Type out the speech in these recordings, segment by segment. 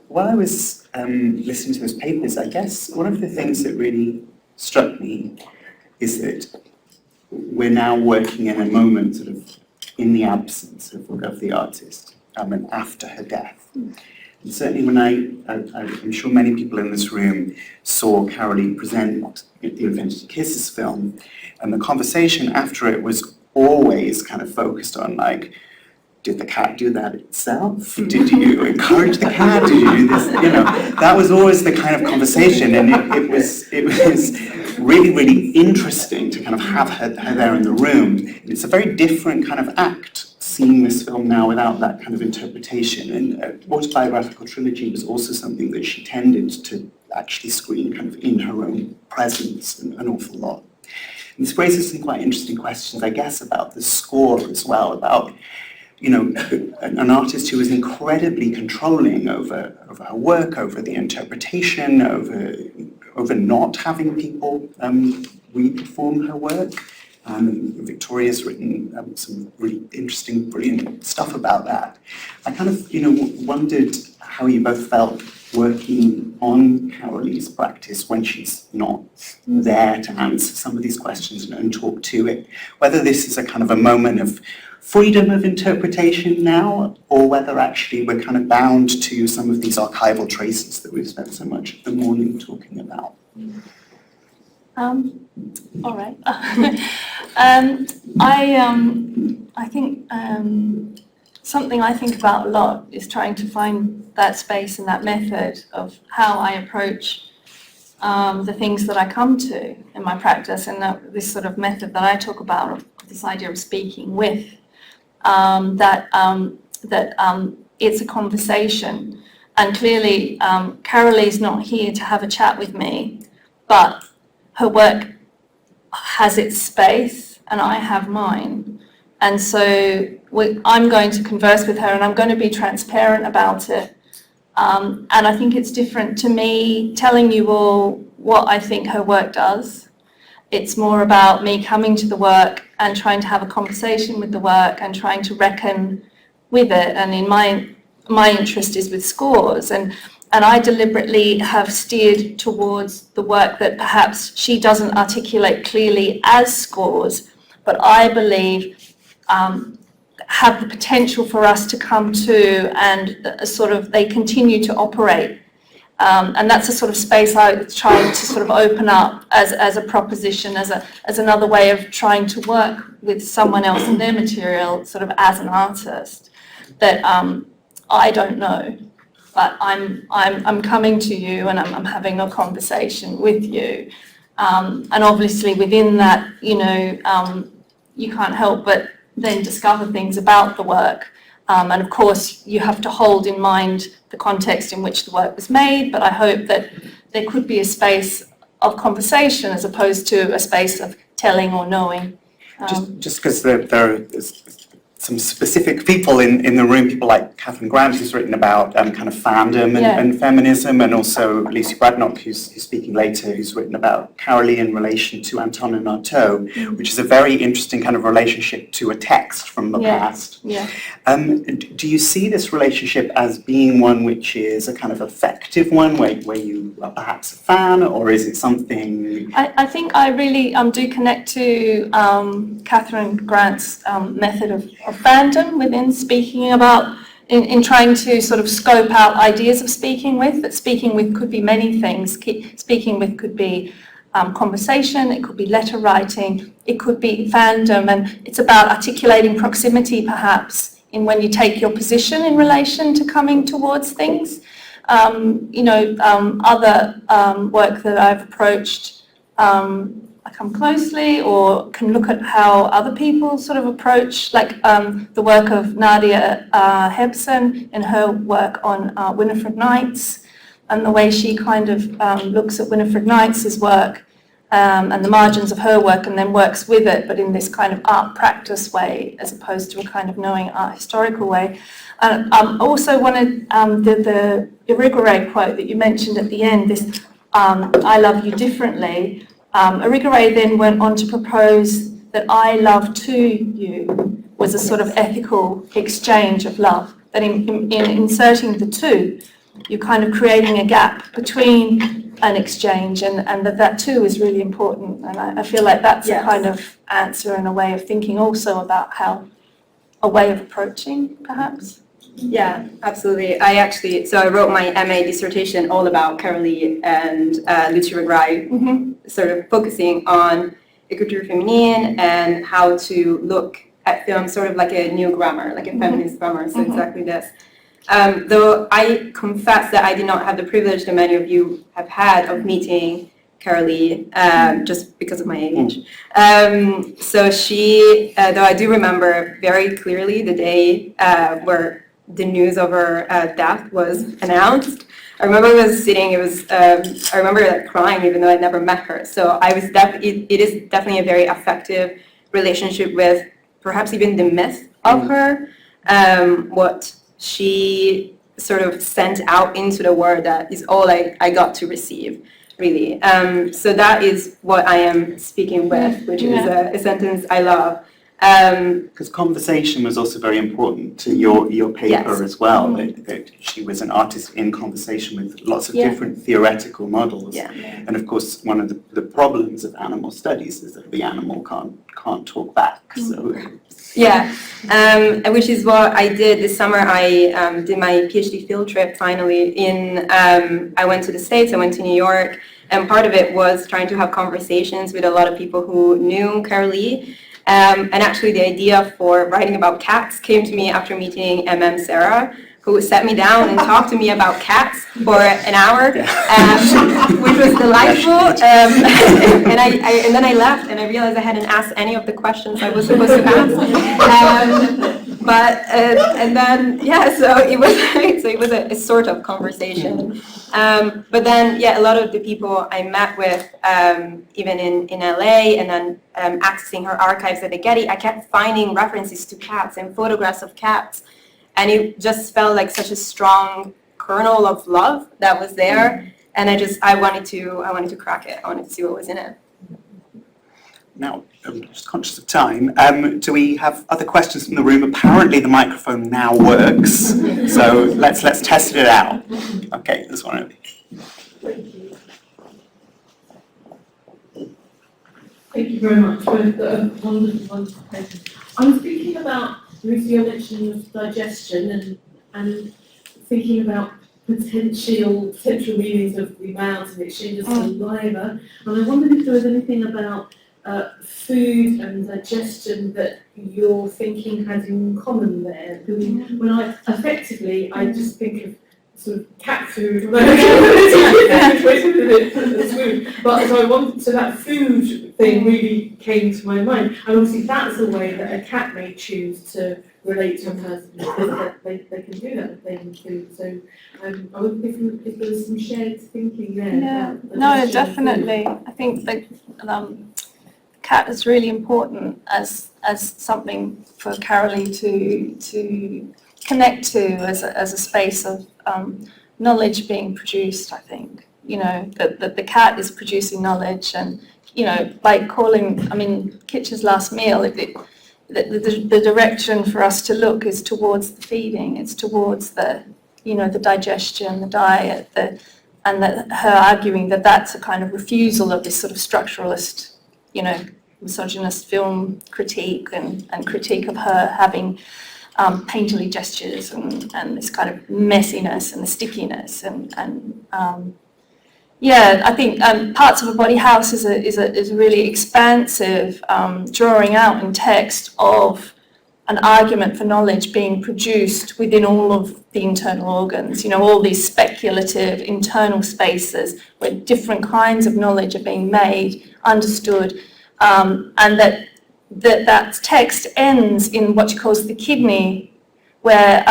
While I was listening to those papers, I guess one of the things that really struck me is that we're now working in a moment sort of in the absence of the artist and after her death. And certainly when I'm sure many people in this room saw Carolee present the Infinity Kisses film, and the conversation after it was always kind of focused on, like, did the cat do that itself? Did you encourage the cat? Did you do this? You know, that was always the kind of conversation, and it was really, really interesting to kind of have her there in the room. It's a very different kind of act seeing this film now without that kind of interpretation. And Autobiographical Trilogy was also something that she tended to actually screen kind of in her own presence an awful lot. And this raises some quite interesting questions, I guess, about the score as well, about, you know, an artist who was incredibly controlling over her work, over the interpretation, over not having people re-perform her work. Victoria's written some really interesting, brilliant stuff about that. I kind of, you know, wondered how you both felt working on Carolee's practice when she's not there to answer some of these questions and talk to it. Whether this is a kind of a moment of freedom of interpretation now, or whether actually we're kind of bound to some of these archival traces that we've spent so much of the morning talking about. All right. I think something I think about a lot is trying to find that space and that method of how I approach the things that I come to in my practice, and this sort of method that I talk about, this idea of speaking with, that it's a conversation. And clearly, Carolee's not here to have a chat with me, but her work has its space and I have mine. And so I'm going to converse with her and I'm going to be transparent about it. And I think it's different to me telling you all what I think her work does. It's more about me coming to the work and trying to have a conversation with the work and trying to reckon with it. And in my interest is with scores. And I deliberately have steered towards the work that perhaps she doesn't articulate clearly as scores, but I believe have the potential for us to come to, and sort of they continue to operate. And that's a sort of space I try to sort of open up as a proposition, as another way of trying to work with someone else and their material, sort of as an artist, that I don't know. But I'm coming to you and I'm having a conversation with you, and obviously within that, you know, you can't help but then discover things about the work, and of course you have to hold in mind the context in which the work was made. But I hope that there could be a space of conversation as opposed to a space of telling or knowing. Just because there are some specific people in the room, people like Catherine Grant, who's written about kind of fandom and feminism, and also Lucy Bradnock, who's speaking later, who's written about Carolee in relation to Anton and Artaud, which is a very interesting kind of relationship to a text from the past. Yeah. Do you see this relationship as being one which is a kind of effective one, where you are perhaps a fan, or is it something... I think I really do connect to Catherine Grant's method of fandom within speaking about, in trying to sort of scope out ideas of speaking with, that speaking with could be many things. Speaking with could be conversation, it could be letter writing, it could be fandom, and it's about articulating proximity perhaps in when you take your position in relation to coming towards things. You know, other work that I've approached, I come closely or can look at how other people sort of approach, like the work of Nadia Hebson in her work on Winifred Knights, and the way she kind of looks at Winifred Knights' work and the margins of her work, and then works with it, but in this kind of art practice way, as opposed to a kind of knowing art historical way. And also wanted the Irigaray quote that you mentioned at the end, this I love you differently. Irigaray then went on to propose that I love to you was a sort of ethical exchange of love, that in inserting the two, you're kind of creating a gap between an exchange, and that too is really important. And I feel like that's a kind of answer and a way of thinking also about how, a way of approaching, perhaps. Yeah, absolutely. I wrote my MA dissertation all about Carolee and Luce Irigaray, sort of focusing on écriture féminine and how to look at film sort of like a new grammar, like a feminist grammar, so exactly this. Though I confess that I did not have the privilege that many of you have had of meeting Carolee, just because of my age. So she, though I do remember very clearly the day where the news of her death was announced. I remember I was sitting, I remember like crying even though I'd never met her. So it is definitely a very affective relationship with perhaps even the myth of her, what she sort of sent out into the world that is all I got to receive, really. So that is what I am speaking with, which is a sentence I love. Because conversation was also very important to your paper as well, that she was an artist in conversation with lots of different theoretical models. And of course, one of the problems of animal studies is that the animal can't talk back. So. Which is what I did this summer. I did my PhD field trip finally I went to the States, I went to New York, and part of it was trying to have conversations with a lot of people who knew Carolee. And actually the idea for writing about cats came to me after meeting Sarah, who sat me down and talked to me about cats for an hour, which was delightful. And then I left and I realized I hadn't asked any of the questions I was supposed to ask. So it was a sort of conversation. But then, a lot of the people I met with, even in LA, and then accessing her archives at the Getty, I kept finding references to cats and photographs of cats. And it just felt like such a strong kernel of love that was there. And I wanted to crack it. I wanted to see what was in it. Now, I'm just conscious of time. Do we have other questions from the room? Apparently the microphone now works. So let's test it out. Okay, there's one over here. Thank you very much for the wonderful presentation. I was thinking about your mentioning of digestion and thinking about potential meanings of the mouths and exchanges of saliva. And I wondered if there was anything about food and digestion that your thinking has in common there. When I just think of sort of cat food, but so that food thing really came to my mind, and obviously that's a way that a cat may choose to relate to a person. They can do that with plain food. So I wonder if there was some shared thinking there. Yeah, no, definitely. I think that cat is really important as something for Carolee to connect to as a space of knowledge being produced. I think that the cat is producing knowledge, and like Kitch's last meal. The direction for us to look is towards the feeding. It's towards the digestion, the diet, and that her arguing that that's a kind of refusal of this sort of structuralist, misogynist film critique and critique of her having painterly gestures and this kind of messiness and the stickiness I think Parts of a Body House is a really expansive drawing out in text of an argument for knowledge being produced within all of the internal organs, all these speculative internal spaces where different kinds of knowledge are being made, understood, and that text ends in what she calls the kidney, where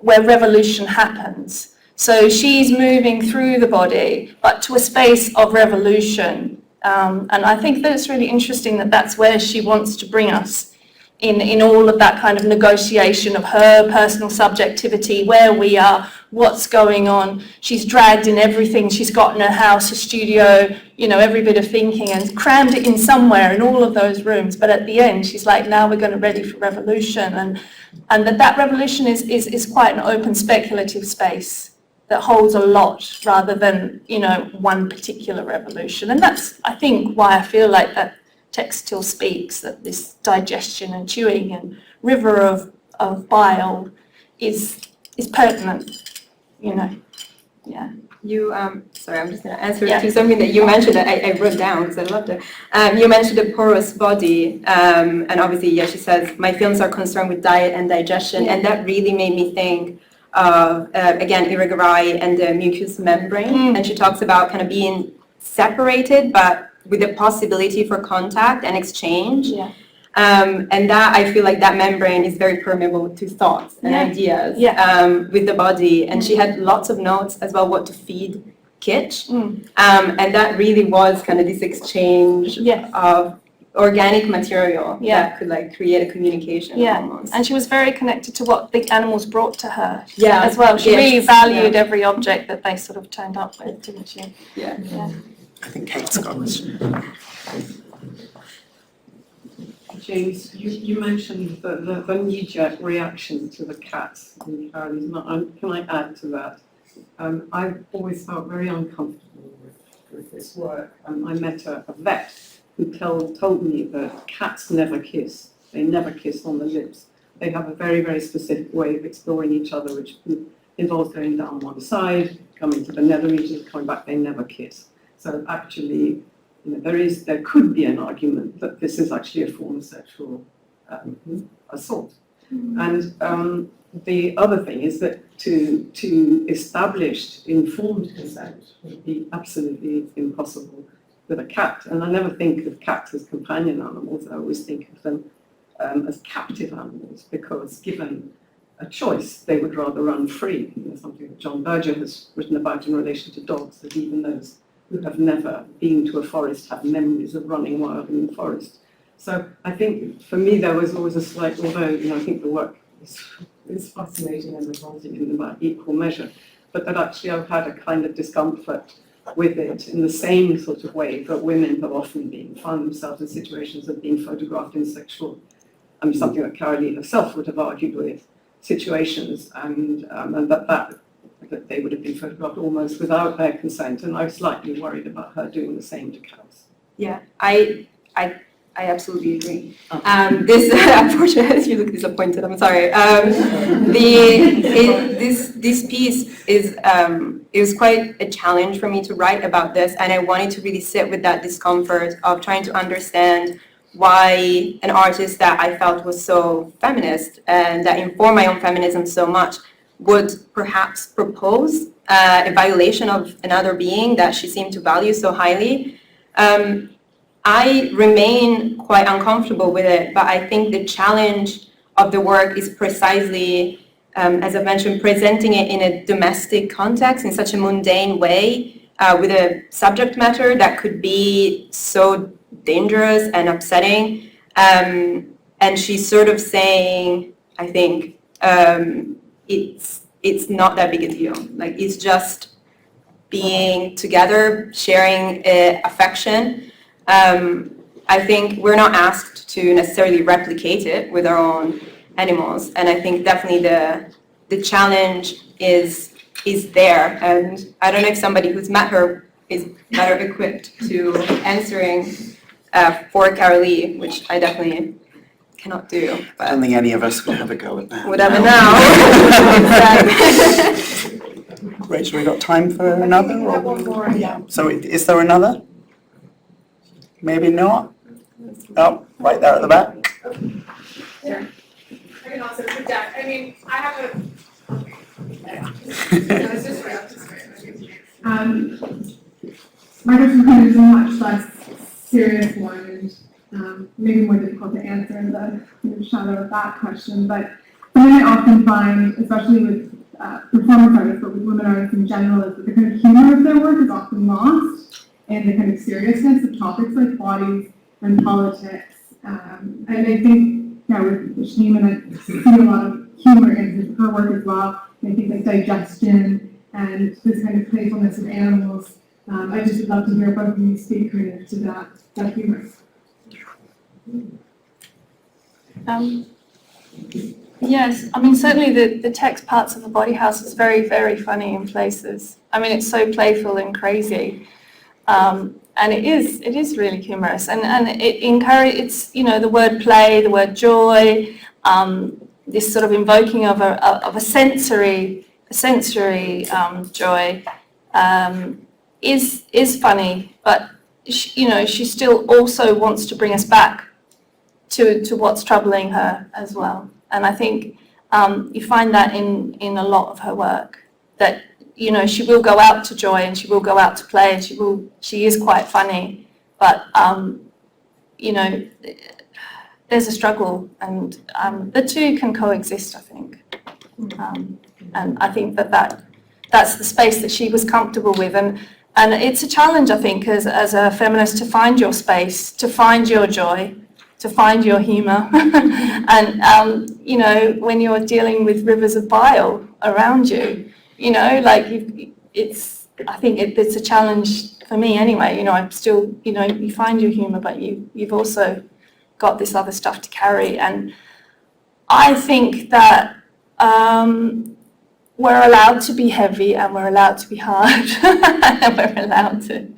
revolution happens. So she's moving through the body, but to a space of revolution. And I think that it's really interesting that that's where she wants to bring us in all of that kind of negotiation of her personal subjectivity, where we are, what's going on. She's dragged in everything she's got in her house, her studio, you know, every bit of thinking, and crammed it in somewhere in all of those rooms. But at the end, she's like, now we're going to ready for revolution. And that revolution is quite an open speculative space that holds a lot rather than, you know, one particular revolution. And that's, I think, why I feel like that text still speaks, that this digestion and chewing and river of bile is pertinent, you know. Yeah. You, sorry, I'm just going to answer to something that you mentioned that I wrote down because I loved it. You mentioned the porous body, and obviously, yeah, she says, my films are concerned with diet and digestion, and that really made me think of, again, Irigaray and the mucous membrane, and she talks about kind of being separated, but with the possibility for contact and exchange. Yeah. And that, I feel like that membrane is very permeable to thoughts and ideas with the body. And she had lots of notes as well, what to feed Kitsch. And that really was kind of this exchange of organic material that could like create a communication almost. And she was very connected to what the animals brought to her as well. She really valued every object that they sort of turned up with, didn't she? Yeah. I think Kate's got a question. James, you mentioned the knee-jerk reaction to the cats in Carolee's. Can I add to that? I've always felt very uncomfortable with this work. I met a vet who told me that cats never kiss. They never kiss on the lips. They have a very, very specific way of exploring each other, which involves going down one side, coming to the nether regions, coming back. They never kiss. So actually, you know, there could be an argument that this is actually a form of sexual assault. And the other thing is that to establish informed consent would be absolutely impossible with a cat. And I never think of cats as companion animals. I always think of them as captive animals, because given a choice, they would rather run free. You know, something that John Berger has written about in relation to dogs, that even those who have never been to a forest have memories of running wild in the forest. So I think for me there was always a slight, although you know, I think the work is fascinating and revolting in about equal measure, but that actually I've had a kind of discomfort with it in the same sort of way that women have often found themselves in situations of being photographed in sexual, something that Carolee herself would have argued with, situations, and that they would have been photographed almost without their consent, and I was slightly worried about her doing the same to cows. Yeah, I absolutely agree. This, unfortunately, you look disappointed. I'm sorry. This piece it was quite a challenge for me to write about this, and I wanted to really sit with that discomfort of trying to understand why an artist that I felt was so feminist and that informed my own feminism so much would perhaps propose a violation of another being that she seemed to value so highly. I remain quite uncomfortable with it, but I think the challenge of the work is precisely, as I've mentioned, presenting it in a domestic context in such a mundane way, with a subject matter that could be so dangerous and upsetting. And she's sort of saying, I think, it's not that big a deal. Like, it's just being together, sharing affection. I think we're not asked to necessarily replicate it with our own animals, and I think definitely the challenge is there. And I don't know if somebody who's met her is better equipped to answering for Carolee, which I definitely cannot do. But I don't think any of us would have a go at that. would have it now. Rachel, we got time for another? We have one more. Yeah. So is there another? Maybe not? Oh, right there at the back. Yeah. I can also project. I mean, I have a. My question is a much less serious one, and maybe more difficult to answer in the shadow of that question. But something I often find, especially with performance artists, but with women artists in general, is that the kind of humor of their work is often lost, and the kind of seriousness of topics like bodies and politics. And I think Carolee Schneemann, I see a lot of humor in her work as well. And I think like digestion and this kind of playfulness of animals. I just would love to hear both of you speak kind of to that humor. Yes, I mean, certainly the text parts of the Body House is very, very funny in places. I mean, it's so playful and crazy. And it is really humorous. And it encourages, you know, the word play, the word joy, this sort of invoking of a sensory joy is funny, but she still also wants to bring us back to what's troubling her as well. And I think you find that in a lot of her work, that she will go out to joy and she will go out to play and she is quite funny, but there's a struggle, and the two can coexist, I think. And I think that's the space that she was comfortable with, and it's a challenge, I think, as a feminist, to find your space, to find your joy, to find your humour. And when you're dealing with rivers of bile around you, I think it's a challenge for me anyway. I'm still, you find your humour, but you've also got this other stuff to carry. And I think that we're allowed to be heavy and we're allowed to be hard. And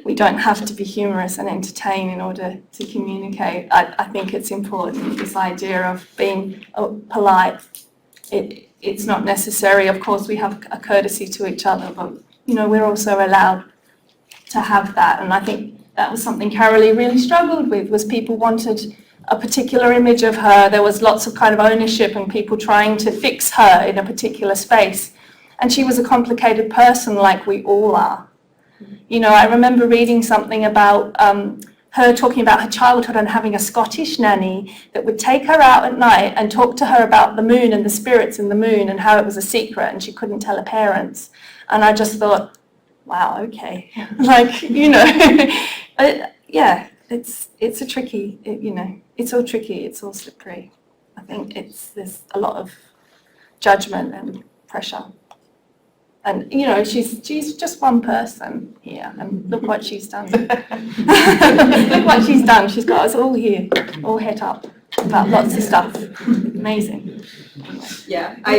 we don't have to be humorous and entertain in order to communicate. I think it's important, this idea of being polite. It's not necessary. Of course, we have a courtesy to each other, but we're also allowed to have that. And I think that was something Carolee really struggled with, was people wanted a particular image of her. There was lots of kind of ownership and people trying to fix her in a particular space. And she was a complicated person, like we all are. I remember reading something about her talking about her childhood and having a Scottish nanny that would take her out at night and talk to her about the moon and the spirits in the moon and how it was a secret and she couldn't tell her parents. And I just thought, wow, okay. Yeah, it's a tricky, it's all tricky, it's all slippery. I think there's a lot of judgment and pressure. And, she's just one person here, and look what she's done. Look what she's done. She's got us all here, all het up about lots of stuff. Amazing. Yeah, I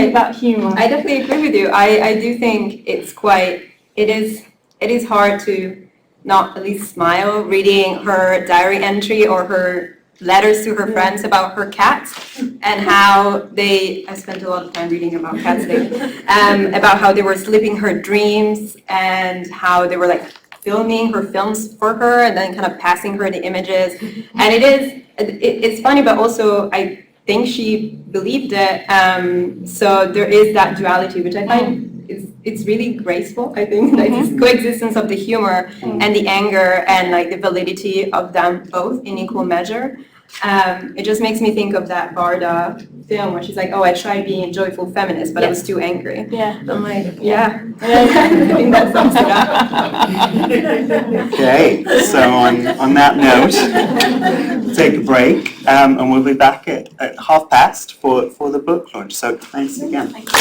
about humour. I definitely agree with you. I do think it is hard to not at least smile reading her diary entry or her letters to her friends about her cats and how I spent a lot of time reading about cats lately, about how they were sleeping her dreams and how they were filming her films for her and then kind of passing her the images. And it's funny, but also I think she believed it. So there is that duality, which I find it's really graceful. I think this coexistence of the humor and the anger and the validity of them both in equal measure. It just makes me think of that Garde film where she's like, I tried being a joyful feminist, but I was too angry. Yeah. I'm like, yeah. I think that sums it up. Okay, so on that note, we'll take a break and we'll be back at 12:30 for the book launch. So thanks again. Thank you.